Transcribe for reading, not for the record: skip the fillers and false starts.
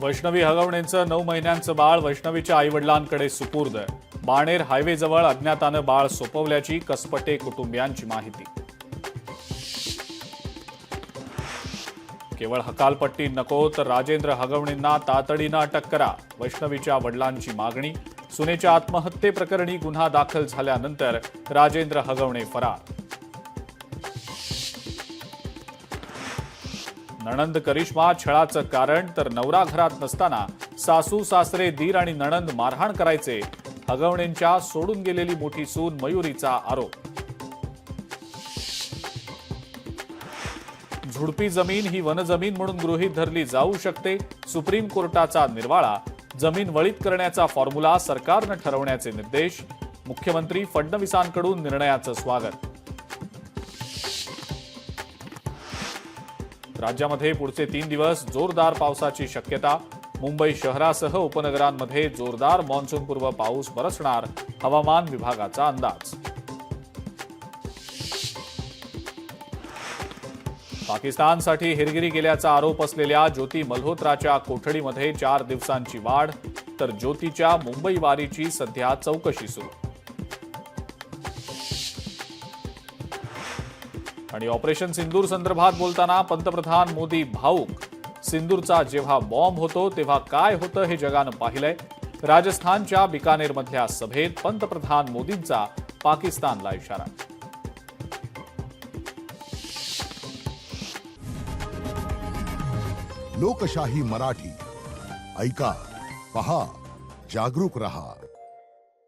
वैष्णवी हगवणेंचं 9 महिन्यांचं बाळ वैष्णवीच्या आईवडिलांकडे सुपूर्द. बाणेर हायवेजवळ अज्ञातानं बाळ सोपवल्याची कसपटे कुटुंबियांची माहिती. केवळ हकालपट्टी नको तर राजेंद्र हगवणेंना तातडीनं अटक करा, वैष्णवीच्या वडिलांची मागणी. सुनेच्या आत्महत्येप्रकरणी गुन्हा दाखल झाल्यानंतर राजेंद्र हगवणे फरार. नणंद करिश्मा छळाचं कारण तर नवरा घरात नसताना सासू सासरे दीर आणि नणंद मारहाण करायचे, हगवणेंच्या सोडून गेलेली मोठी सून मयुरीचा आरोप. झुडपी जमीन ही वनजमीन म्हणून गृहीत धरली जाऊ शकते, सुप्रीम कोर्टाचा निर्वाळा. जमीन वळीत करण्याचा फॉर्म्युला सरकारनं ठरवण्याचे निर्देश. मुख्यमंत्री फडणवीसांकडून निर्णयाचं स्वागत. राज्यामध्ये पुढचे 3 दिवस जोरदार पावसाची शक्यता. मुंबई शहरासह उपनगरांमध्ये जोरदार मान्सूनपूर्व पाऊस बरसणार, हवामान विभागाचा अंदाज. पाकिस्तानसाठी हेरगिरी केल्याचा आरोप असलेल्या ज्योती मल्होत्राच्या कोठडीमध्ये 4 दिवसांची वाढ, तर ज्योतीच्या मुंबई वारीची सध्या चौकशी सुरू. आणि ऑपरेशन सिंदूर संदर्भात बोलताना पंतप्रधान मोदी भाऊक. सिंदूरचा जेव्हा बॉम्ब होतो तेव्हा काय होतं हे जगानं पाहिलंय. राजस्थानच्या बिकानेरमधल्या सभेत पंतप्रधान मोदींचा पाकिस्तानला इशारा. लोकशाही मराठी ऐका, पहा, जागरूक रहा.